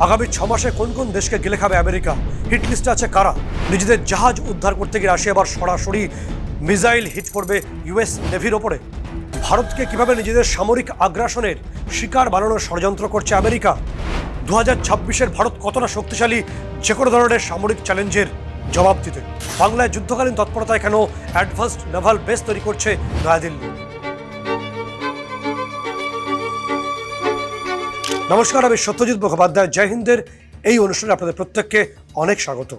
আগামী 6 মাসে কোন কোন দেশকে গিলে খাবে আমেরিকা? হিট লিস্টে আছে কারা? নিজেদের জাহাজ উদ্ধার করতে গিয়ে রাশিয়া আবার সরাসরি মিসাইল হিট করবে ইউএস নেভির ওপরে। ভারতকে কিভাবে নিজেদের সামরিক আগ্রাসনের শিকার বানানোর ষড়যন্ত্র করছে আমেরিকা। 2026-এর ভারত কতটা শক্তিশালী যে কোনো ধরনের সামরিক চ্যালেঞ্জের জবাব দিতে। বাংলায় যুদ্ধকালীন তৎপরতায় কেন অ্যাডভান্সড নেভাল বেস তৈরি করছে নয়াদিল্লি। নমস্কার, আমি সত্যজিৎ মুখোপাধ্যায়। জয় হিন্দের এই অনুষ্ঠানে আপনাদের প্রত্যেককে অনেক স্বাগত।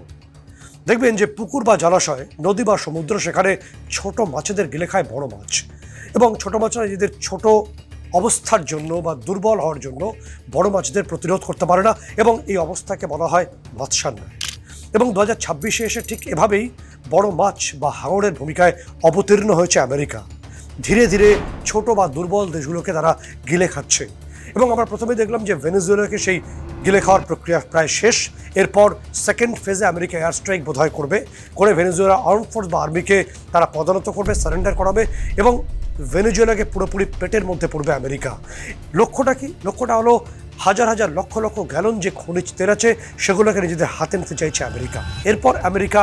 দেখবেন যে পুকুর বা জলাশয়, নদী বা সমুদ্র, সেখানে ছোট মাছেদের গিলে খায় বড় মাছ, এবং ছোট মাছরা নিজেদের ছোট অবস্থার জন্য বা দুর্বল হওয়ার জন্য বড় মাছদের প্রতিরোধ করতে পারে না, এবং এই অবস্থাকে বলা হয় মৎস্যান্যায়। এবং 2026-এ এসে ঠিক এভাবেই বড় মাছ বা হাঙরের ভূমিকায় অবতীর্ণ হয়েছে আমেরিকা। ধীরে ধীরে ছোট বা দুর্বল দেশগুলোকে তারা গিলে খাচ্ছে। এবং আমরা প্রথমে দেখলাম যে ভেনেজুয়েলাকে সেই গিলে খাওয়ার প্রক্রিয়া প্রায় শেষ। এরপর সেকেন্ড ফেজে আমেরিকা এয়ার স্ট্রাইক বোধহয় করে ভেনেজুয়েলা আর্ম ফোর্স বা আর্মিকে তারা পদানত করবে, সারেন্ডার করাবে, এবং ভেনেজুয়েলাকে পুরোপুরি পেটের মধ্যে পড়বে আমেরিকা। লক্ষ্যটা কি? লক্ষ্যটা হলো হাজার হাজার লক্ষ লক্ষ গ্যালন যে খনিজ তেল আছে সেগুলোকে নিজেদের হাতে নিতে চাইছে আমেরিকা। এরপর আমেরিকা,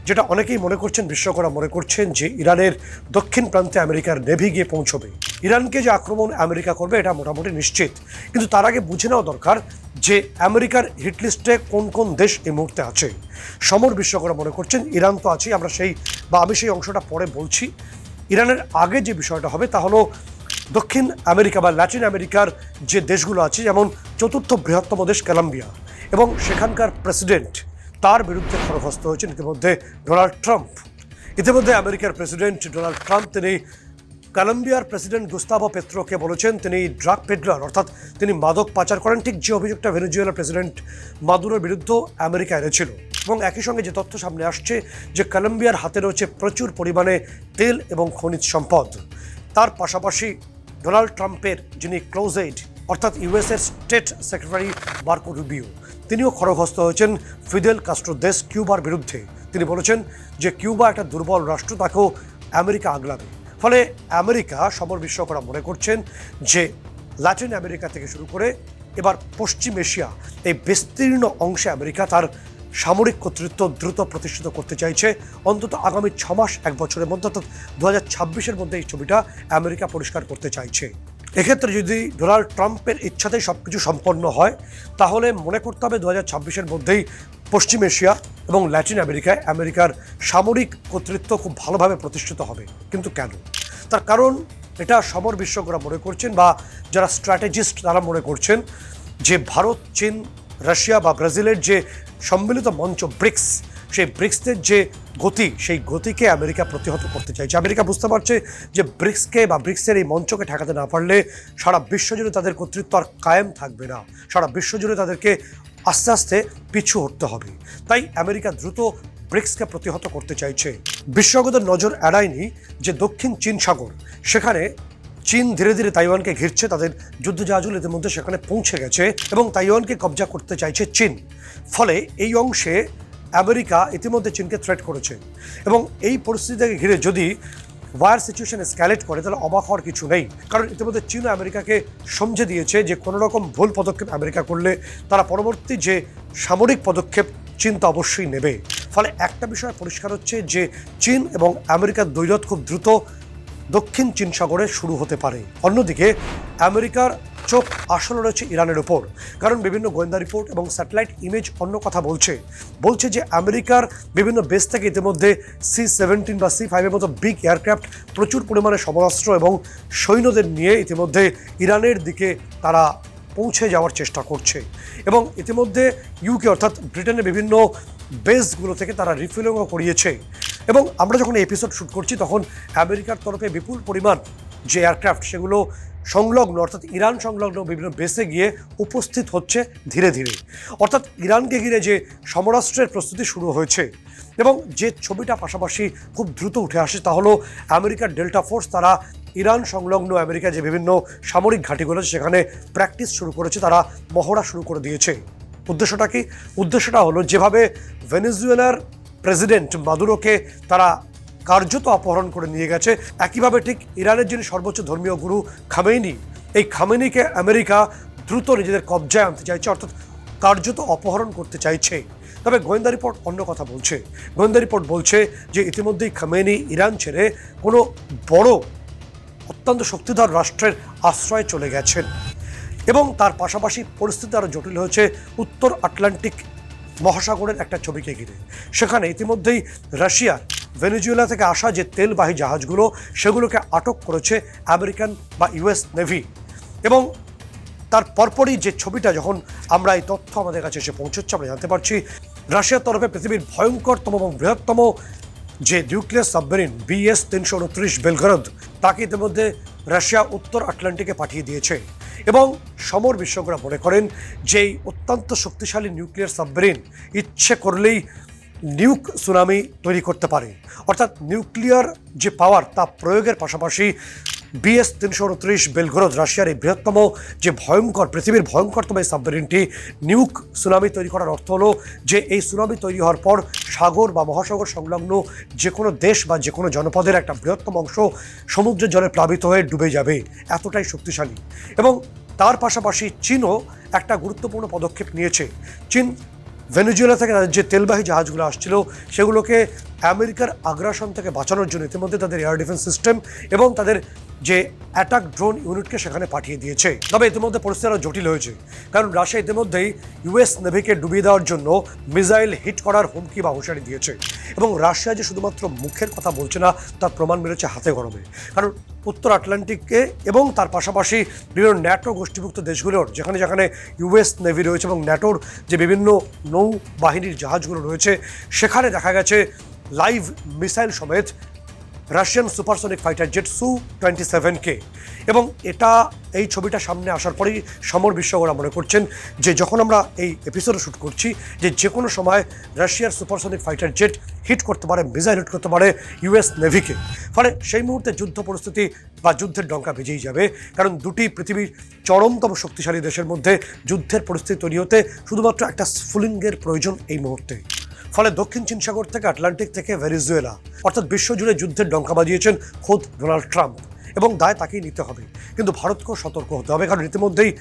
যেটা অনেকেই মনে করছেন, বিশ্বকরা মনে করছেন, যে ইরানের দক্ষিণ প্রান্তে আমেরিকার নেভি গিয়ে পৌঁছবে। ইরানকে যে আক্রমণ আমেরিকা করবে এটা মোটামুটি নিশ্চিত, কিন্তু তার আগে বুঝে নেওয়া দরকার যে আমেরিকার হিটলিস্টে কোন কোন দেশ এই মুহূর্তে আছে। সমর বিশ্বকরা মনে করছেন ইরান তো আছেই, আমি সেই অংশটা পরে বলছি। ইরানের আগে যে বিষয়টা হবে তা হলো দক্ষিণ আমেরিকা বা ল্যাটিন আমেরিকার যে দেশগুলো আছে, যেমন চতুর্থ বৃহত্তম দেশ কলম্বিয়া, এবং সেখানকার প্রেসিডেন্ট, তার বিরুদ্ধে খড়গহস্ত হয়েছেন ইতিমধ্যে ডোনাল্ড ট্রাম্প। ইতিমধ্যে আমেরিকার প্রেসিডেন্ট ডোনাল্ড ট্রাম্প তিনি কলম্বিয়ার প্রেসিডেন্ট গুস্তাভো পেত্রোকে বলেছেন তিনি ড্রাগ পেডলার, অর্থাৎ তিনি মাদক পাচার করেন, ঠিক যে অভিযোগটা ভেনেজুয়েলার প্রেসিডেন্ট মাদুরোর বিরুদ্ধে আমেরিকা এনেছিল। এবং একই সঙ্গে যে তথ্য সামনে আসছে যে কলম্বিয়ার হাতে রয়েছে প্রচুর পরিমাণে তেল এবং খনিজ সম্পদ। তার পাশাপাশি ডোনাল্ড ট্রাম্পের যিনি ক্লোজ এইড, অর্থাৎ ইউএসের স্টেট সেক্রেটারি মার্কো রুবিও, তিনিও খড়গহস্ত হয়েছেন ফিদেল কাস্ট্রোর দেশ কিউবার বিরুদ্ধে। তিনি বলেছেন যে কিউবা একটা দুর্বল রাষ্ট্র, তাকেও আমেরিকা আগলাবে। ফলে আমেরিকা, সমর বিশ্বকরা মনে করছেন যে ল্যাটিন আমেরিকা থেকে শুরু করে এবার পশ্চিম এশিয়া, এই বিস্তীর্ণ অংশে আমেরিকা তার সামরিক কর্তৃত্ব দ্রুত প্রতিষ্ঠিত করতে চাইছে। অন্তত আগামী 6 মাস, 1 বছরের মধ্যে, অর্থাৎ 2026-এর মধ্যে এই ছবিটা আমেরিকা পরিষ্কার করতে চাইছে। এক্ষেত্রে যদি ডোনাল্ড ট্রাম্পের ইচ্ছাতেই সব কিছু সম্পন্ন হয়, তাহলে মনে করতে হবে 2026-এর মধ্যেই পশ্চিম এশিয়া এবং ল্যাটিন আমেরিকায় আমেরিকার সামরিক কর্তৃত্ব খুব ভালোভাবে প্রতিষ্ঠিত হবে। কিন্তু কেন? তার কারণ এটা সমর বিশ্বকরা মনে করছেন, বা যারা স্ট্র্যাটেজিস্ট তারা মনে করছেন যে ভারত, চীন, রাশিয়া বা ব্রাজিলের যে সম্মিলিত মঞ্চ ব্রিক্স, সেই ব্রিক্সের যে গতি, সেই গতিকে আমেরিকা প্রতিহত করতে চাইছে। আমেরিকা বুঝতে পারছে যে ব্রিক্সকে বা ব্রিক্সের এই মঞ্চকে ঠেকাতে না পারলে সারা বিশ্বজুড়ে তাদের কর্তৃত্ব আর কায়েম থাকবে না। সারা বিশ্বজুড়ে তাদেরকে আস্তে আস্তে পিছু হটতে হবে। তাই আমেরিকা দ্রুত ব্রিক্সকে প্রতিহত করতে চাইছে। বিশ্বজগতের নজর এড়ায়নি যে দক্ষিণ চীন সাগর, সেখানে চীন ধীরে ধীরে তাইওয়ানকে ঘিরছে। তাদের যুদ্ধজাহাজগুলো ইতিমধ্যে সেখানে পৌঁছে গেছে এবং তাইওয়ানকে কবজা করতে চাইছে চীন। ফলে এই অংশে আমেরিকা ইতিমধ্যে চীনকে থ্রেট করেছে, এবং এই পরিস্থিতিকে ঘিরে যদি ওয়ার সিচুয়েশন এসক্যালেট করে তাহলে অবাক হওয়ার কিছু নেই। কারণ ইতিমধ্যে চীন আমেরিকাকে সমঝে দিয়েছে যে কোনো রকম ভুল পদক্ষেপ আমেরিকা করলে তারা পরবর্তী যে সামরিক পদক্ষেপ চীন তো অবশ্যই নেবে। ফলে একটা বিষয় পরিষ্কার হচ্ছে যে চীন এবং আমেরিকার দ্বৈরথ খুব দ্রুত দক্ষিণ চীন সাগরে শুরু হতে পারে। অন্যদিকে আমেরিকার চোখ আসলে রয়েছে ইরানের ওপর, কারণ বিভিন্ন গোয়েন্দা রিপোর্ট এবং স্যাটেলাইট ইমেজ অন্য কথা বলছে যে আমেরিকার বিভিন্ন বেস থেকে ইতিমধ্যে C-17 বা C-5-এর মতো বিগ এয়ারক্রাফট প্রচুর পরিমাণে সমরাস্ত্র এবং সৈন্যদের নিয়ে ইতিমধ্যে ইরানের দিকে তারা পৌঁছে যাওয়ার চেষ্টা করছে। এবং ইতিমধ্যে ইউকে, অর্থাৎ ব্রিটেনের বিভিন্ন বেসগুলো থেকে তারা রিফিলিংও করিয়েছে। এবং আমরা যখন এই এপিসোড শ্যুট করছি তখন আমেরিকার তরফে বিপুল পরিমাণ যে এয়ারক্রাফট, সেগুলো সংলগ্ন, অর্থাৎ ইরান সংলগ্ন বিভিন্ন বেসে গিয়ে উপস্থিত হচ্ছে ধীরে ধীরে। অর্থাৎ ইরানকে ঘিরে যে সমরাস্ত্রের প্রস্তুতি শুরু হয়েছে, এবং যে ছবিটা পাশাপাশি খুব দ্রুত উঠে আসে তা হলো আমেরিকার ডেল্টা ফোর্স, তারা ইরান সংলগ্ন আমেরিকার যে বিভিন্ন সামরিক ঘাঁটিগুলো সেখানে প্র্যাকটিস শুরু করেছে, তারা মহড়া শুরু করে দিয়েছে। উদ্দেশ্যটা কি? উদ্দেশ্যটা হলো যেভাবে ভেনেজুয়েলার প্রেসিডেন্ট মাদুরোকে তারা কার্যত অপহরণ করে নিয়ে গেছে, একইভাবে ঠিক ইরানের যিনি সর্বোচ্চ ধর্মীয় গুরু খামেনি, এই খামেনিকে আমেরিকা দ্রুত নিজেদের কবজায় আনতে চাইছে। অর্থাৎ কার্যত অপহরণ করতে চাইছে। তবে গোয়েন্দা রিপোর্ট অন্য কথা বলছে। গোয়েন্দা রিপোর্ট বলছে যে ইতিমধ্যেই খামেনি ইরান ছেড়ে কোনো বড় অত্যন্ত শক্তিধর রাষ্ট্রের আশ্রয়ে চলে গেছেন এবং তার পাশাপাশি পরিস্থিতি আরও জটিল হয়েছে উত্তর আটলান্টিক মহাসাগরের একটা ছবিকে ঘিরে। সেখানে ইতিমধ্যেই রাশিয়ার ভেনেজুয়েলা থেকে আসা যে তেলবাহী জাহাজগুলো সেগুলোকে আটক করেছে আমেরিকান বা ইউএস নেভি। এবং তার পরপরই যে ছবিটা যখন আমরা এই তথ্য আমাদের কাছে এসে পৌঁছচ্ছে, আমরা জানতে পারছি রাশিয়ার তরফে পৃথিবীর ভয়ঙ্করতম এবং বৃহত্তম যে নিউক্লিয়ার সাবমেরিন BS-329 বেলগরদ তাকে ইতিমধ্যে রাশিয়া উত্তর আটলান্টিকে পাঠিয়ে দিয়েছে। এবং সমর বিশেষজ্ঞরা মনে করেন যে এই অত্যন্ত শক্তিশালী নিউক্লিয়ার সাবমেরিন ইচ্ছে করলেই নিউক সুনামি তৈরি করতে পারে। অর্থাৎ নিউক্লিয়ার যে পাওয়ার তা প্রয়োগের পাশাপাশি BS-329 বেলগরদ রাশিয়ার এই বৃহত্তম যে ভয়ঙ্কর পৃথিবীর ভয়ঙ্করতম এই সাবমেরিনটি নিউক সুনামি তৈরি করার অর্থ হলো যে এই সুনামি তৈরি হওয়ার পর সাগর বা মহাসাগর সংলগ্ন যে কোনো দেশ বা যে কোনো জনপদের একটা বৃহত্তম অংশ সমুদ্রের জলে প্লাবিত হয়ে ডুবে যাবে, এতটাই শক্তিশালী। এবং তার পাশাপাশি চীনও একটা গুরুত্বপূর্ণ পদক্ষেপ নিয়েছে। চীন ভেনেজুয়েলা থেকে যে তেলবাহী জাহাজগুলো আসছিল সেগুলোকে আমেরিকার আগ্রাসন থেকে বাঁচানোর জন্য ইতিমধ্যে তাদের এয়ার ডিফেন্স সিস্টেম এবং তাদের যে অ্যাটাক ড্রোন ইউনিটকে সেখানে পাঠিয়ে দিয়েছে। তবে ইতিমধ্যে পরিস্থিতি আরও জটিল হয়েছে, কারণ রাশিয়া ইতিমধ্যেই ইউএস নেভিকে ডুবিয়ে দেওয়ার জন্য মিসাইল হিট করার হুমকি বা হুঁশিয়ারি দিয়েছে। এবং রাশিয়া যে শুধুমাত্র মুখের কথা বলছে না, তার প্রমাণ মিলেছে হাতে গরমে। কারণ উত্তর আটলান্টিককে এবং তার পাশাপাশি বিভিন্ন ন্যাটো গোষ্ঠীভুক্ত দেশগুলোর যেখানে যেখানে ইউএস নেভি রয়েছে এবং ন্যাটোর যে বিভিন্ন নৌ বাহিনীর জাহাজগুলো রয়েছে সেখানে দেখা গেছে লাইভ মিসাইল সমেত Russian supersonic fighter jet Su-27K। এবং এই ছবিটা সামনে আসার পরেই সমর বিশেষজ্ঞরা মনে করছেন যে যখন আমরা এই এপিসোড শ্যুট করছি যে কোনো সময় রাশিয়ার সুপারসনিক ফাইটার জেট হিট করতে পারে, মিসাইল হিট করতে পারে ইউএস নেভিকে। ফলে সেই মুহূর্তে যুদ্ধ পরিস্থিতি বা যুদ্ধের ডঙ্কা বেজেই যাবে, কারণ দুটি পৃথিবীর চরমতম শক্তিশালী দেশের মধ্যে যুদ্ধের পরিস্থিতি তৈরি হতে শুধুমাত্র একটা স্ফুলিঙ্গের প্রয়োজন এই মুহূর্তে। ফলে দক্ষিণ চীন সাগর থেকে আটলান্টিক থেকে ভেনেজুয়েলা অর্থাৎ বিশ্বজুড়ে যুদ্ধের ডঙ্কা বাজিয়েছেন খোদ ডোনাল্ড ট্রাম্প এবং দায় তাকেই নিতে হবে। কিন্তু ভারতকেও সতর্ক হতে হবে, কারণ ইতিমধ্যেই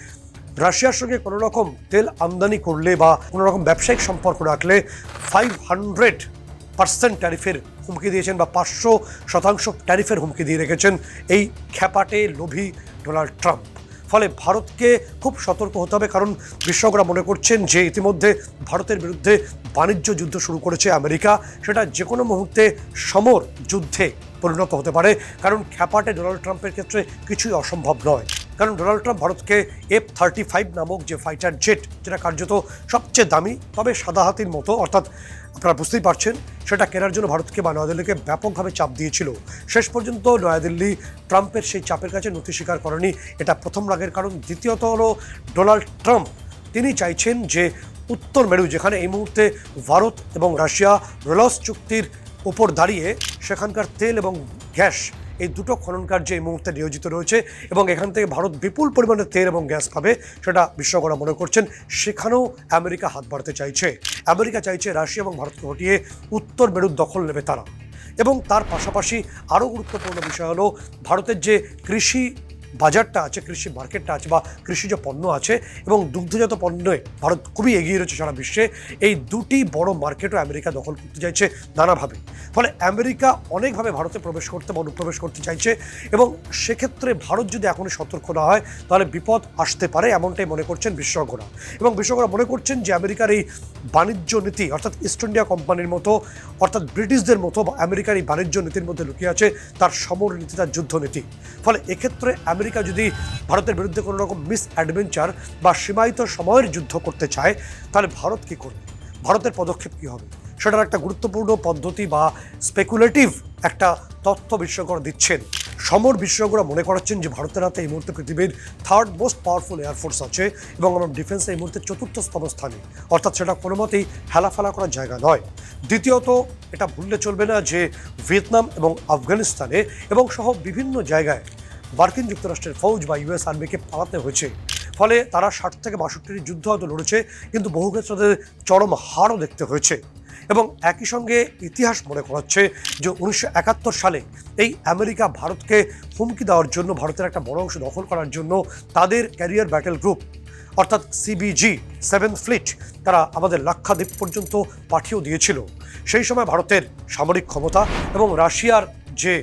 রাশিয়ার সঙ্গে কোনো রকম তেল আমদানি করলে বা কোনো রকম ব্যবসায়িক সম্পর্ক রাখলে 500% ট্যারিফের হুমকি দিয়েছেন বা 500% ট্যারিফের হুমকি দিয়ে রেখেছেন এই খ্যাপাটে লোভী ডোনাল্ড ট্রাম্প। ফলে ভারতকে খুব সতর্ক হতে হবে, কারণ বিশেষজ্ঞরা মনে করছেন যে ইতিমধ্যে ভারতের বিরুদ্ধে বাণিজ্য যুদ্ধ শুরু করেছে আমেরিকা, সেটা যে কোনো মুহূর্তে সমর যুদ্ধে পরিণত হতে পারে। কারণ খ্যাপাটে ডোনাল্ড ট্রাম্পের ক্ষেত্রে কিছুই অসম্ভব নয়, কারণ ডোনাল্ড ট্রাম্প ভারতকে F-35 নামক যে ফাইটার জেট, যেটা কার্যত সবচেয়ে দামি তবে সাদা হাতির মতো, অর্থাৎ আপনারা বুঝতেই পারছেন, সেটা কেনার জন্য ভারতকে বা নয়াদিল্লিকে ব্যাপকভাবে চাপ দিয়েছিল। শেষ পর্যন্ত নয়াদিল্লি ট্রাম্পের সেই চাপের কাছে নতি স্বীকার করেনি, এটা প্রথম রাগের কারণ। দ্বিতীয়ত হলো ডোনাল্ড ট্রাম্প তিনি চাইছেন যে উত্তর মেরু, যেখানে এই মুহূর্তে ভারত এবং রাশিয়া রেলস চুক্তির উপর দাঁড়িয়ে সেখানকার তেল এবং গ্যাস এই দুটো খনন কার্যে এই মুহূর্তে নিয়োজিত রয়েছে এবং এখান থেকে ভারত বিপুল পরিমাণে তেল এবং গ্যাস পাবে, সেটা বিশেষজ্ঞরা মনে করছেন। সেখানেও আমেরিকা হাত বাড়াতে চাইছে। আমেরিকা চাইছে রাশিয়া এবং ভারতকে হটিয়ে উত্তর মেরুর দখল নেবে তারা। এবং তার পাশাপাশি আরও গুরুত্বপূর্ণ বিষয় হলো ভারতের যে কৃষি বাজারটা আছে, কৃষি মার্কেটটা আছে বা কৃষিজ পণ্য আছে এবং দুগ্ধজাত পণ্যে ভারত খুবই এগিয়ে রয়েছে সারা বিশ্বে। এই দুটি বড় মার্কেটও আমেরিকা দখল করতে চাইছে নানাভাবে। ফলে আমেরিকা অনেকভাবে ভারতে প্রবেশ করতে বা অনুপ্রবেশ করতে চাইছে এবং সেক্ষেত্রে ভারত যদি এখনই সতর্ক না হয় তাহলে বিপদ আসতে পারে, এমনটাই মনে করছেন বিশেষজ্ঞরা। এবং বিশেষজ্ঞরা মনে করছেন যে আমেরিকার এই বাণিজ্য নীতি অর্থাৎ ইস্ট ইন্ডিয়া কোম্পানির মতো অর্থাৎ ব্রিটিশদের মতো আমেরিকার এই বাণিজ্য নীতির মধ্যে লুকিয়ে আছে তার সমর নীতি, তার যুদ্ধ নীতি। ফলে এক্ষেত্রে আমেরিকা যদি ভারতের বিরুদ্ধে কোনো রকম মিস অ্যাডভেঞ্চার বা সীমায়িত সময়ের যুদ্ধ করতে চায় তাহলে ভারত কী করবে, ভারতের পদক্ষেপ কী হবে, সেটার একটা গুরুত্বপূর্ণ পদ্ধতি বা স্পেকুলেটিভ একটা তথ্য বিশেষজ্ঞরা দিচ্ছেন। সমর বিশেষজ্ঞরা মনে করাচ্ছেন যে ভারতের হাতে এই মুহূর্তে পৃথিবীর থার্ড মোস্ট পাওয়ারফুল এয়ারফোর্স আছে এবং আমার ডিফেন্সে এই মুহূর্তে চতুর্থতম স্থানে, অর্থাৎ সেটা কোনো মতেই হেলাফেলা করার জায়গা নয়। দ্বিতীয়ত এটা ভুললে চলবে না যে ভিয়েতনাম এবং আফগানিস্তানে এবং সহ বিভিন্ন জায়গায় মার্কিন যুক্তরাষ্ট্রের ফৌজ বা ইউএস আর্মিকে পালাতে হয়েছে। ফলে তারা 60 থেকে 62টি যুদ্ধ হয়তো লড়েছে, কিন্তু বহু ক্ষেত্রে তাদের চরম হারও দেখতে হয়েছে। এবং একই সঙ্গে ইতিহাস মনে করাচ্ছে যে 1971 সালে এই আমেরিকা ভারতকে হুমকি দেওয়ার জন্য, ভারতের একটা বড় অংশ দখল করার জন্য তাদের ক্যারিয়ার ব্যাটেল গ্রুপ অর্থাৎ সিবিজি 7th ফ্লিট তারা আমাদের লাক্ষাদ্বীপ পর্যন্ত পাঠিয়েও দিয়েছিল। সেই সময় ভারতের সামরিক ক্ষমতা এবং রাশিয়ার যে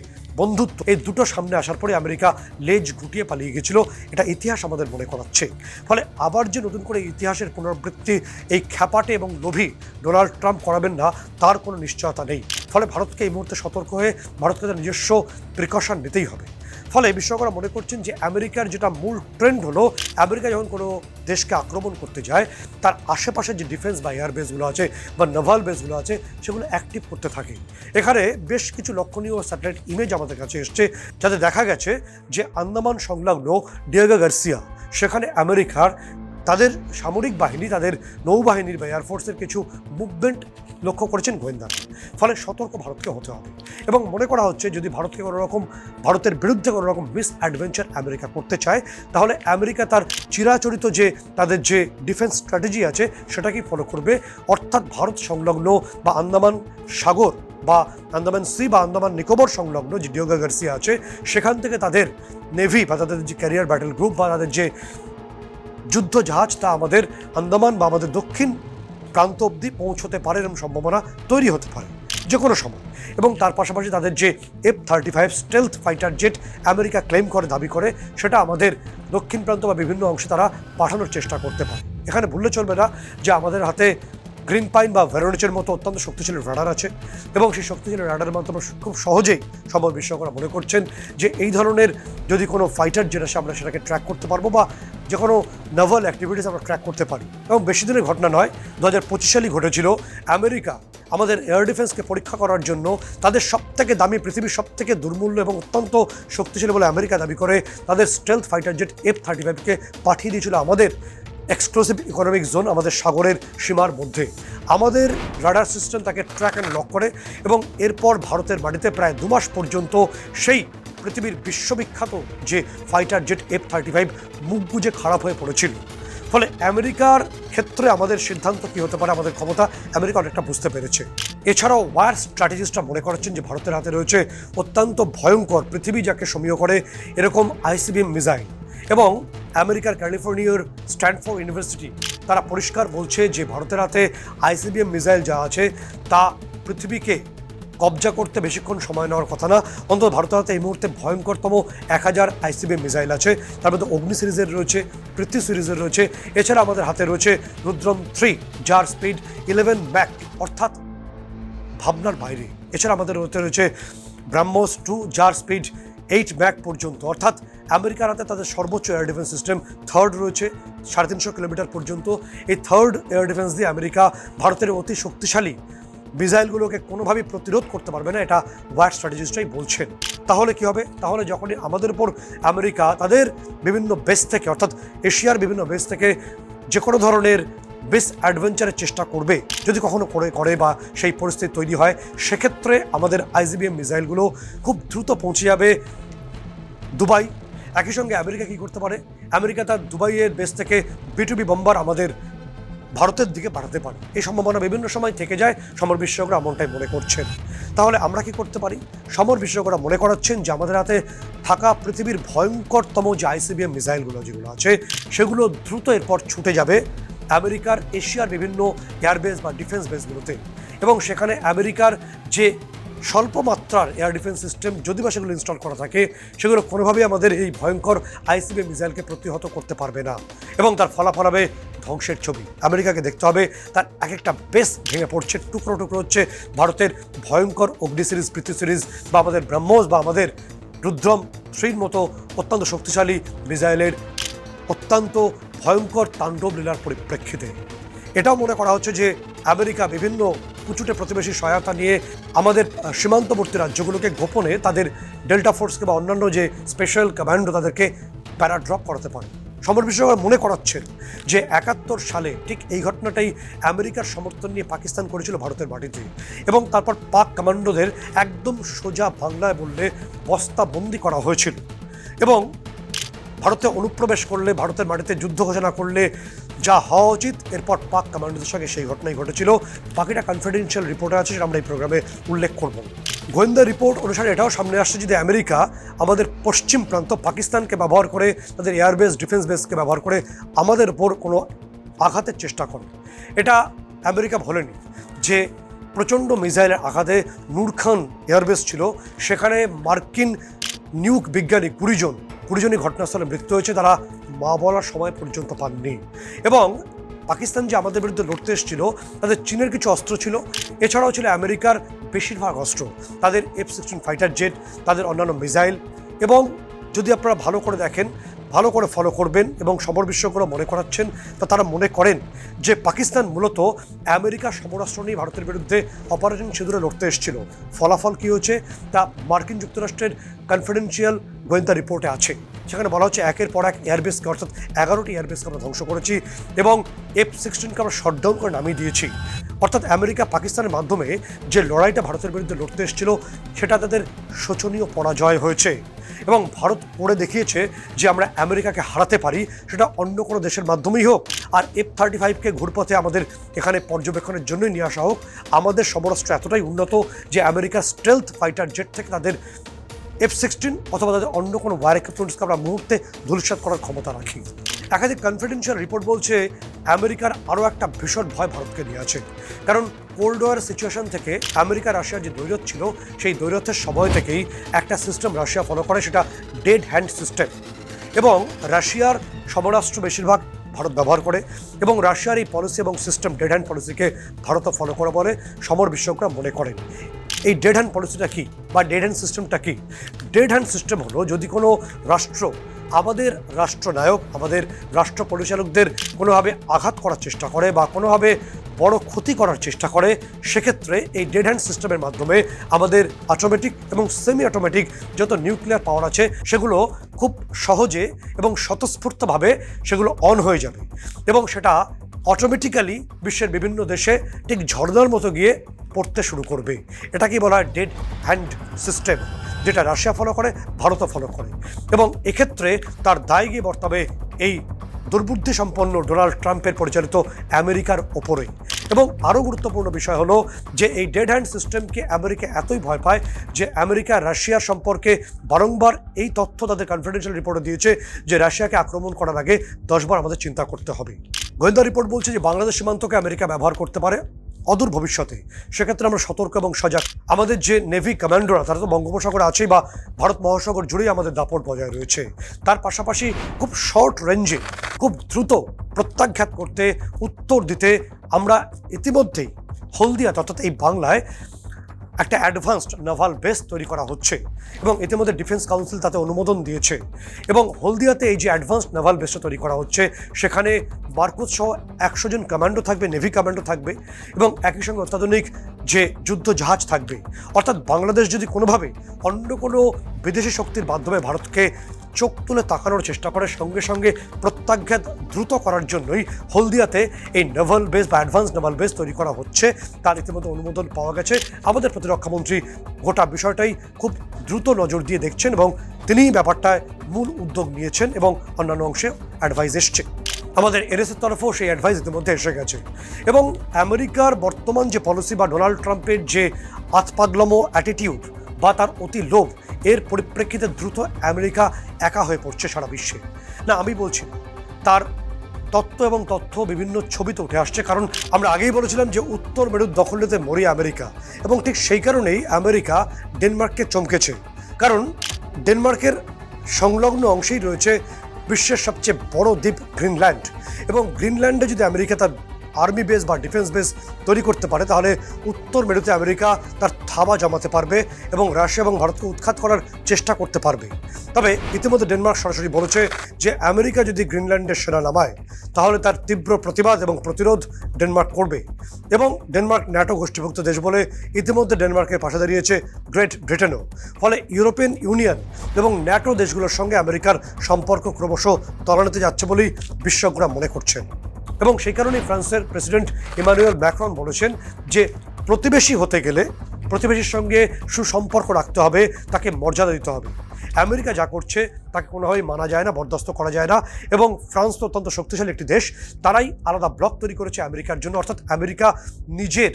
বন্ধুত্ব, এই দুটো সামনে আসার পরে আমেরিকা লেজ গুটিয়ে পালিয়ে গেছিল। এটা ইতিহাস আমাদের মনে করাচ্ছে। ফলে আবার যে নতুন করে ইতিহাসের পুনরাবৃত্তি এই খ্যাপাটে এবং লোভী ডোনাল্ড ট্রাম্প করাবেন না, তার কোনো নিশ্চয়তা নেই। ফলে ভারতকে এই মুহূর্তে সতর্ক হয়ে ভারতকে তার নিজস্ব প্রিকশন নিতেই হবে। ফলে বিশেষজ্ঞরা মনে করছেন যে আমেরিকার যেটা মূল ট্রেন্ড হলো, আমেরিকা যখন কোনো দেশকে আক্রমণ করতে যায়, তার আশেপাশে যে ডিফেন্স বা এয়ার বেসগুলো আছে বা নেভাল বেসগুলো আছে, সেগুলো অ্যাক্টিভ করতে থাকে। এখানে বেশ কিছু লক্ষণীয় স্যাটেলাইট ইমেজ আমাদের কাছে এসছে, যাতে দেখা গেছে যে আন্দামান সংলগ্ন ডিয়েগো গার্সিয়া, সেখানে আমেরিকার তাদের সামরিক বাহিনী, তাদের নৌবাহিনীর বা এয়ারফোর্সের কিছু মুভমেন্ট লক্ষ্য করেছেন গোয়েন্দারা। ফলে সতর্ক ভারতকে হতে হবে। এবং মনে করা হচ্ছে যদি ভারতের বিরুদ্ধে কোনো রকম মিস অ্যাডভেঞ্চার আমেরিকা করতে চায়, তাহলে আমেরিকা তার চিরাচরিত যে তাদের যে ডিফেন্স স্ট্র্যাটেজি আছে সেটাকেই ফলো করবে। অর্থাৎ ভারত সংলগ্ন বা আন্দামান সাগর বা আন্দামান সি বা আন্দামান নিকোবর সংলগ্ন যে ডিয়েগো গার্সিয়া আছে, সেখান থেকে তাদের নেভি বা তাদের যে ক্যারিয়ার ব্যাটেল গ্রুপ বা তাদের যে যুদ্ধ জাহাজ, তা আমাদের আন্দামান বা আমাদের দক্ষিণ প্রান্ত অবধি পৌঁছতে পারে, এরকম সম্ভাবনা তৈরি হতে পারে যে কোনো সময়। এবং তার পাশাপাশি তাদের যে F-35 stealth fighter jet America claim করে, দাবি করে, সেটা আমাদের দক্ষিণ প্রান্ত বা বিভিন্ন অংশে তারা পাঠানোর চেষ্টা করতে পারে। এখানে ভুললে চলবে না যে আমাদের হাতে গ্রিন পাইন বা ভেরোনিচের মতো অত্যন্ত শক্তিশালী রাডার আছে, এবং সেই শক্তিশালী রাডারের মাধ্যমে খুব সহজেই সম্ভব বিশেষজ্ঞরা মনে করছেন যে এই ধরনের যদি কোনো ফাইটার জেট আসে, আমরা সেটাকে ট্র্যাক করতে পারবো বা যে কোনো নেভাল অ্যাক্টিভিটিস আমরা ট্র্যাক করতে পারি। এবং বেশি দিনের ঘটনা নয়, 2025 সালেই ঘটেছিল। আমেরিকা আমাদের এয়ার ডিফেন্সকে পরীক্ষা করার জন্য তাদের সবথেকে দামি, পৃথিবীর সবথেকে দুর্মূল্য এবং অত্যন্ত শক্তিশালী বলে আমেরিকা দাবি করে তাদের স্টেলথ ফাইটার জেট F-35কে পাঠিয়ে দিয়েছিল আমাদের এক্সক্লুসিভ ইকোনমিক জোন, আমাদের সাগরের সীমার মধ্যে। আমাদের রাডার সিস্টেম তাকে ট্র্যাক অ্যান্ড লক করে, এবং এরপর ভারতের মাটিতে প্রায় 2 মাস পর্যন্ত সেই পৃথিবীর বিশ্ববিখ্যাত যে ফাইটার জেট F-35 মুখ বুজে খারাপ হয়ে পড়েছিল। ফলে আমেরিকার ক্ষেত্রে আমাদের সিদ্ধান্ত কী হতে পারে, আমাদের ক্ষমতা আমেরিকা অনেকটা বুঝতে পেরেছে। এছাড়াও ওয়ার স্ট্র্যাটেজিস্টরা মনে করছেন যে ভারতের হাতে রয়েছে অত্যন্ত ভয়ঙ্কর, পৃথিবী যাকে সমীহ করে এরকম ICBM মিসাইল। এবং আমেরিকার ক্যালিফোর্নিয়ার স্ট্যানফোর্ড ইউনিভার্সিটি তারা পরিষ্কার বলছে যে ভারতের হাতে ICBM মিসাইল যা আছে তা পৃথিবীকে কবজা করতে বেশিক্ষণ সময় নেওয়ার কথা না। অন্তত ভারতের হাতে এই মুহূর্তে ভয়ঙ্করতম 1000 ICBM মিসাইল আছে। তার মধ্যে অগ্নি সিরিজের রয়েছে, পৃথ্বী সিরিজের রয়েছে। এছাড়া আমাদের হাতে রয়েছে রুদ্রম 3, যার স্পিড 11 ম্যাক, অর্থাৎ ভাবনার বাইরে। এছাড়া আমাদের হাতে রয়েছে ব্রাহ্মোস 2, যার স্পিড 8 ম্যাক পর্যন্ত, অর্থাৎ আমেরিকার হাতে তাদের সর্বোচ্চ এয়ার ডিফেন্স সিস্টেম থার্ড রয়েছে 350 কিলোমিটার পর্যন্ত। এই থার্ড এয়ার ডিফেন্স দিয়ে আমেরিকা ভারতের অতি শক্তিশালী মিসাইলগুলোকে কোনোভাবেই প্রতিরোধ করতে পারবে না, এটা ওয়ার স্ট্র্যাটেজিস্টরাই বলছেন। তাহলে কি হবে? তাহলে যখনই আমাদের উপর আমেরিকা তাদের বিভিন্ন বেস থেকে, অর্থাৎ এশিয়ার বিভিন্ন বেস থেকে যে কোনো ধরনের বেস অ্যাডভেঞ্চারের চেষ্টা করবে, যদি কখনো করে বা সেই পরিস্থিতি তৈরি হয়, সেক্ষেত্রে আমাদের ICBM মিসাইলগুলো খুব দ্রুত পৌঁছে যাবে দুবাই। একই সঙ্গে আমেরিকা কী করতে পারে, আমেরিকা তার দুবাইয়ের বেস থেকে B-2B বোম্বার আমাদের ভারতের দিকে পাঠাতে পারে। এই সম্ভাবনা বিভিন্ন সময় থেকে যায়, সমর বিশেষজ্ঞরা এমনটাই মনে করছেন। তাহলে আমরা কি করতে পারি? সমর বিশেষজ্ঞরা মনে করাচ্ছেন যে আমাদের হাতে থাকা পৃথিবীর ভয়ঙ্করতম যে ICBM মিসাইলগুলো যেগুলো আছে, সেগুলো দ্রুত এরপর ছুটে যাবে আমেরিকার এশিয়ার বিভিন্ন এয়ারবেস বা ডিফেন্স বেসগুলোতে, এবং সেখানে আমেরিকার যে স্বল্প মাত্রার এয়ার ডিফেন্স সিস্টেম, যদি বা সেগুলো ইনস্টল করা থাকে, সেগুলো কোনোভাবেই আমাদের এই ভয়ঙ্কর ICBM মিসাইলকে প্রতিহত করতে পারবে না, এবং তার ফলাফল হবে ধ্বংসের ছবি। আমেরিকাকে দেখতে হবে তার এক একটা বেস ভেঙে পড়ছে, টুকরো টুকরো হচ্ছে। ভারতের ভয়ঙ্কর অগ্নি সিরিজ, পৃথ্বী সিরিজ বা আমাদের ব্রহ্মোস বা আমাদের রুদ্রম 3 মতো অত্যন্ত শক্তিশালী মিসাইলের অত্যন্ত ভয়ঙ্কর তাণ্ডব লীলার পরিপ্রেক্ষিতে এটাও মনে করা হচ্ছে যে আমেরিকা বিভিন্ন কুচুটে প্রতিবেশী সহায়তা নিয়ে আমাদের সীমান্তবর্তী রাজ্যগুলোকে গোপনে তাদের ডেল্টা ফোর্সকে বা অন্যান্য যে স্পেশাল কমান্ডো তাদেরকে প্যারাড্রপ করাতে পারে। সমর বিশেষজ্ঞরা মনে করাচ্ছেন যে 71 সালে ঠিক এই ঘটনাটাই আমেরিকার সমর্থন নিয়ে পাকিস্তান করেছিল ভারতের মাটিতে, এবং তারপর পাক কমান্ডোদের একদম সোজা বাংলায় বললে বস্তাবন্দি করা হয়েছিল, এবং ভারতে অনুপ্রবেশ করলে, ভারতের মাটিতে যুদ্ধ ঘোষণা করলে যা হওয়া উচিত, এরপর পাক কমান্ডোদের সঙ্গে সেই ঘটনাই ঘটেছিল। বাকিটা কনফিডেন্সিয়াল রিপোর্টে আছে, সেটা আমরা এই প্রোগ্রামে উল্লেখ করব। গোয়েন্দা রিপোর্ট অনুসারে এটাও সামনে আসছে যদি আমেরিকা আমাদের পশ্চিম প্রান্ত পাকিস্তানকে ব্যবহার করে, তাদের এয়ারবেস ডিফেন্স বেসকে ব্যবহার করে আমাদের উপর কোনো আঘাতের চেষ্টা করে। এটা আমেরিকা ভোলেনি যে প্রচণ্ড মিসাইলের আঘাতে নূর খান এয়ারবেস ছিল, সেখানে মার্কিন নিউক বিজ্ঞানী 20 জনই ঘটনাস্থলে মৃত্যু হয়েছে, তারা মা বলার সময় পর্যন্ত পাননি। এবং পাকিস্তান যে আমাদের বিরুদ্ধে লড়তে এসেছিল, তাদের চীনের কিছু অস্ত্র ছিল, এছাড়াও ছিল আমেরিকার বেশিরভাগ অস্ত্র, তাদের F-16 ফাইটার জেট, তাদের অন্যান্য মিসাইল। এবং যদি আপনারা ভালো করে দেখেন, ভালো করে ফলো করবেন এবং সমর বিশেষজ্ঞরা মনে করাচ্ছেন, তা তারা মনে করেন যে পাকিস্তান মূলত আমেরিকার সমরাস্ত্র নিয়ে ভারতের বিরুদ্ধে অপারেশন সিঁদুরে লড়তে এসেছিল। ফলাফল কী হয়েছে তা মার্কিন যুক্তরাষ্ট্রের কনফিডেন্সিয়াল গোয়েন্দা রিপোর্টে আছে। সেখানে বলা হচ্ছে একের পর এক এয়ারবেসকে, অর্থাৎ 11টি এয়ারবেসকে আমরা ধ্বংস করেছি এবং F-16কে আমরা শটডাউন করে নামিয়ে দিয়েছি। অর্থাৎ আমেরিকা পাকিস্তানের মাধ্যমে যে লড়াইটা ভারতের বিরুদ্ধে লড়তে এসেছিল, সেটা তাদের শোচনীয় পরাজয় হয়েছে। এবং ভারত পড়ে দেখিয়েছে যে আমরা আমেরিকাকে হারাতে পারি, সেটা অন্য কোনো দেশের মাধ্যমেই হোক। আর F-35কে ঘুরপথে আমাদের এখানে পর্যবেক্ষণের জন্যই নিয়ে আসা হোক। আমাদের সমরাস্ত্র এতটাই উন্নত যে আমেরিকার স্টেলথ ফাইটার জেট থেকে তাদের F-16 অথবা তাদের অন্য কোনো ওয়ার ইকুইপমেন্টসকে আমরা মুহূর্তে ধূলিসাৎ করার ক্ষমতা রাখি। একাধিক কনফিডেন্সিয়াল রিপোর্ট বলছে আমেরিকার আরও একটা ভীষণ ভয় ভারতকে নিয়ে আছে। কারণ কোল্ড ওয়ার সিচুয়েশন থেকে আমেরিকা রাশিয়ার যে দ্বৈরথ ছিল, সেই দ্বৈরথের সময় থেকেই একটা সিস্টেম রাশিয়া ফলো করে, সেটা ডেড হ্যান্ড সিস্টেম। এবং রাশিয়ার সমরাস্ত্র বেশিরভাগ ভারত ব্যবহার করে, এবং রাশিয়ার এই পলিসি এবং সিস্টেম ডেড হ্যান্ড পলিসিকে ভারতও ফলো করে বলে সমর বিশেষজ্ঞরা মনে করেন। এই ডেড হ্যান্ড পলিসিটা কী বা ডেড হ্যান্ড সিস্টেমটা কী? ডেড হ্যান্ড সিস্টেম হলো, যদি কোনো রাষ্ট্র আমাদের রাষ্ট্রনায়ক, আমাদের রাষ্ট্র পরিচালকদের কোনোভাবে আঘাত করার চেষ্টা করে বা কোনোভাবে বড় ক্ষতি করার চেষ্টা করে, সেক্ষেত্রে এই ডেড হ্যান্ড সিস্টেমের মাধ্যমে আমাদের অটোমেটিক এবং সেমি অটোমেটিক যত নিউক্লিয়ার পাওয়ার আছে, সেগুলো খুব সহজে এবং স্বতঃস্ফূর্তভাবে সেগুলো অন হয়ে যাবে এবং সেটা অটোমেটিক্যালি বিশ্বের বিভিন্ন দেশে ঠিক ঝর্ণার মতো গিয়ে পড়তে শুরু করবে। এটাকেই বলা হয় ডেড হ্যান্ড সিস্টেম, যেটা রাশিয়া ফলো করে, ভারতও ফলো করে। এবং এক্ষেত্রে তার দায় গিয়ে বর্তাবে এই দুর্বুদ্ধি সম্পন্ন ডোনাল্ড ট্রাম্পের পরিচালিত আমেরিকার ওপরে। এবং আরও গুরুত্বপূর্ণ বিষয় হলো যে এই ডেড হ্যান্ড সিস্টেমকে আমেরিকা এতই ভয় পায় যে আমেরিকা রাশিয়ার সম্পর্কে বারংবার এই তথ্য তাদের কনফিডেন্সিয়াল রিপোর্টে দিয়েছে যে রাশিয়াকে আক্রমণ করার আগে 10 বার আমাদের চিন্তা করতে হবে। গোয়েন্দা রিপোর্ট বলছে যে বাংলাদেশ সীমান্তকে আমেরিকা ব্যবহার করতে পারে অদূর ভবিষ্যতে। সেক্ষেত্রে আমরা সতর্ক এবং সজাগ। আমাদের যে নেভি কমান্ডোরা, তারা তো বঙ্গোপসাগরে আছেই বা ভারত মহাসাগর জুড়েই আমাদের দাপট বজায় রয়েছে। তার পাশাপাশি খুব শর্ট রেঞ্জে, খুব দ্রুত প্রত্যাঘাত করতে, উত্তর দিতে আমরা ইতিমধ্যেই হলদিয়াতে, অর্থাৎ এই বাংলায় একটা অ্যাডভান্সড নাভাল বেস তৈরি করা হচ্ছে এবং ইতিমধ্যে ডিফেন্স কাউন্সিল তাতে অনুমোদন দিয়েছে। এবং হলদিয়াতে এই যে অ্যাডভান্সড নাভাল বেসটা তৈরি করা হচ্ছে, সেখানে বারকোদ সহ 100 জন কমান্ডো থাকবে, নেভি কমান্ডো থাকবে এবং একই সঙ্গে অত্যাধুনিক যে যুদ্ধ জাহাজ থাকবে। অর্থাৎ বাংলাদেশ যদি কোনোভাবে অন্য কোনো বিদেশি শক্তির মাধ্যমে ভারতকে চোখ তুলে তাকানোর চেষ্টা করে, সঙ্গে সঙ্গে প্রত্যাঘাত দ্রুত করার জন্যই হলদিয়াতে এই নেভাল বেস বা অ্যাডভান্স নেভাল বেস তৈরি করা হচ্ছে। তার ইতিমধ্যে অনুমোদন পাওয়া গেছে। আমাদের প্রতিরক্ষামন্ত্রী গোটা বিষয়টাই খুব দ্রুত নজর দিয়ে দেখছেন এবং তিনিই ব্যাপারটায় মূল উদ্যোগ নিয়েছেন এবং অন্যান্য অংশে অ্যাডভাইস এসছে। আমাদের এনএসের তরফেও সেই অ্যাডভাইস ইতিমধ্যে এসে গেছে। এবং আমেরিকার বর্তমান যে পলিসি বা ডোনাল্ড ট্রাম্পের যে আতপাগলামো অ্যাটিটিউড বা তার অতি লোভ, এর পরিপ্রেক্ষিতে দ্রুত আমেরিকা একা হয়ে পড়ছে সারা বিশ্বে। না, আমি বলছি না, তার তত্ত্ব এবং তথ্য বিভিন্ন ছবিতে উঠে আসছে। কারণ আমরা আগেই বলেছিলাম যে উত্তর মেরুর দখল নিতে মরি আমেরিকা, এবং ঠিক সেই কারণেই আমেরিকা ডেনমার্ককে চমকেছে। কারণ ডেনমার্কের সংলগ্ন অংশেই রয়েছে বিশ্বের সবচেয়ে বড় দ্বীপ গ্রিনল্যান্ড, এবং গ্রিনল্যান্ডে যদি আমেরিকা তার আর্মি বেস বা ডিফেন্স বেস তৈরি করতে পারে, তাহলে উত্তর মেরুতে আমেরিকা তার থাবা জমাতে পারবে এবং রাশিয়া এবং ভারতকে উৎখাত করার চেষ্টা করতে পারবে। তবে ইতিমধ্যে ডেনমার্ক সরাসরি বলেছে যে আমেরিকা যদি গ্রিনল্যান্ডের সেনা নামায়, তাহলে তার তীব্র প্রতিবাদ এবং প্রতিরোধ ডেনমার্ক করবে। এবং ডেনমার্ক ন্যাটো গোষ্ঠীভুক্ত দেশ বলে ইতিমধ্যে ডেনমার্কের পাশে দাঁড়িয়েছে গ্রেট ব্রিটেনও। ফলে ইউরোপিয়ান ইউনিয়ন এবং ন্যাটো দেশগুলোর সঙ্গে আমেরিকার সম্পর্ক ক্রমশ তলানিতে যাচ্ছে বলেই বিশেষজ্ঞরা মনে করছেন। এবং সেই কারণেই ফ্রান্সের প্রেসিডেন্ট ইমানুয়েল ম্যাক্রন বলেছেন যে প্রতিবেশী হতে গেলে প্রতিবেশীর সঙ্গে সুসম্পর্ক রাখতে হবে, তাকে মর্যাদা দিতে হবে। আমেরিকা যা করছে তাকে কোনোভাবেই মানা যায় না, বরদাস্ত করা যায় না। এবং ফ্রান্স তো অত্যন্ত শক্তিশালী একটি দেশ, তারাই আলাদা ব্লক তৈরি করেছে আমেরিকার জন্য। অর্থাৎ আমেরিকা নিজের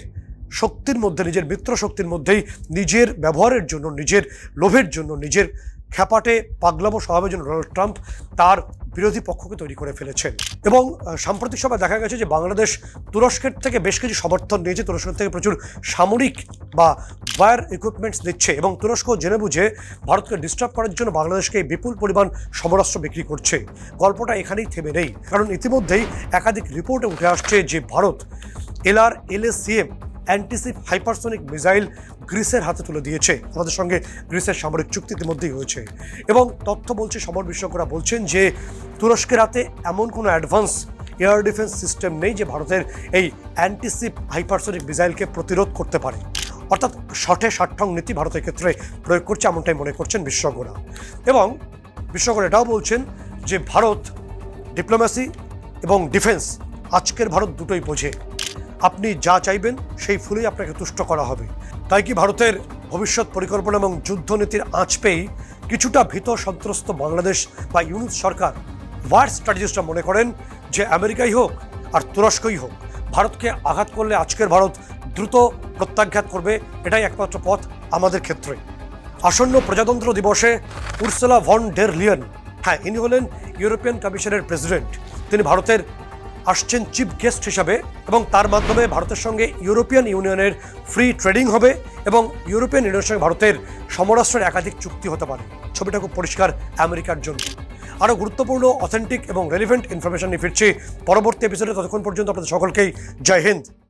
শক্তির মধ্যে, নিজের মিত্র শক্তির মধ্যেই নিজের ব্যবহারের জন্য, নিজের লোভের জন্য, নিজের খ্যাপাটে পাগলামো স্বভাবের জন্য ডোনাল্ড ট্রাম্প তার বিরোধী পক্ষকে তৈরি করে ফেলেছেন। এবং সাম্প্রতিক সময় দেখা গেছে যে বাংলাদেশ তুরস্কের থেকে বেশ কিছু সমর্থন নিয়েছে, তুরস্কের থেকে প্রচুর সামরিক বা ওয়্যার ইকুইপমেন্টস দিচ্ছে, এবং তুরস্ক জেনে বুঝে ভারতকে ডিস্টার্ব করার জন্য বাংলাদেশকে বিপুল পরিমাণ সমরাস্ত্র বিক্রি করছে। গল্পটা এখানেই থেমে নেই, কারণ ইতিমধ্যেই একাধিক রিপোর্টে উঠে আসছে যে Bharat LRSAM anti-ship hypersonic missile গ্রিসের হাতে তুলে দিয়েছে। আমাদের সঙ্গে গ্রিসের সামরিক চুক্তি ইতিমধ্যেই হয়েছে, এবং তথ্য বলছে, সমর বিশেষজ্ঞরা বলছেন যে তুরস্কের হাতে এমন কোনো অ্যাডভান্স এয়ার ডিফেন্স সিস্টেম নেই যে ভারতের এই অ্যান্টিসিপ হাইপারসোনিক মিসাইলকে প্রতিরোধ করতে পারে। অর্থাৎ শঠে ষাট্ঠং নীতি ভারতের ক্ষেত্রে প্রয়োগ করছে, এমনটাই মনে করছেন বিশেষজ্ঞরা। এবং বিশেষজ্ঞরা এটাও বলছেন যে ভারত ডিপ্লোম্যাসি এবং ডিফেন্স, আজকের ভারত দুটোই বোঝে। আপনি যা চাইবেন সেই ফুলেই আপনাকে তুষ্ট করা হবে। তাই কি ভারতের ভবিষ্যৎ পরিকল্পনা এবং যুদ্ধনীতির আঁচ পেয়েই কিছুটা ভীত সন্ত্রস্ত বাংলাদেশ বা ইউনুস সরকার, ওয়ার স্ট্র্যাটেজিস্টরা মনে করেন যে আমেরিকাই হোক আর তুরস্কই হোক, ভারতকে আঘাত করলে আজকের ভারত দ্রুত প্রত্যাঘাত করবে, এটাই একমাত্র পথ আমাদের ক্ষেত্রে। আসন্ন প্রজাতন্ত্র দিবসে উর্সুলা ভন ডের লিয়েন, হ্যাঁ ইনি হলেন ইউরোপিয়ান কমিশনের প্রেসিডেন্ট, তিনি ভারতের আসছেন চিফ গেস্ট হিসাবে, এবং তার মাধ্যমে ভারতের সঙ্গে ইউরোপিয়ান ইউনিয়নের ফ্রি ট্রেডিং হবে, এবং ইউরোপিয়ান ইউনিয়নের সঙ্গে ভারতের সমরাস্ত্রের একাধিক চুক্তি হতে পারে। ছবিটা খুব পরিষ্কার আমেরিকার জন্য। আরও গুরুত্বপূর্ণ, অথেন্টিক এবং রেলিভেন্ট ইনফরমেশন নিয়ে ফিরছি পরবর্তী এপিসোডে। ততক্ষণ পর্যন্ত আপনাদের সকলকেই জয় হিন্দ।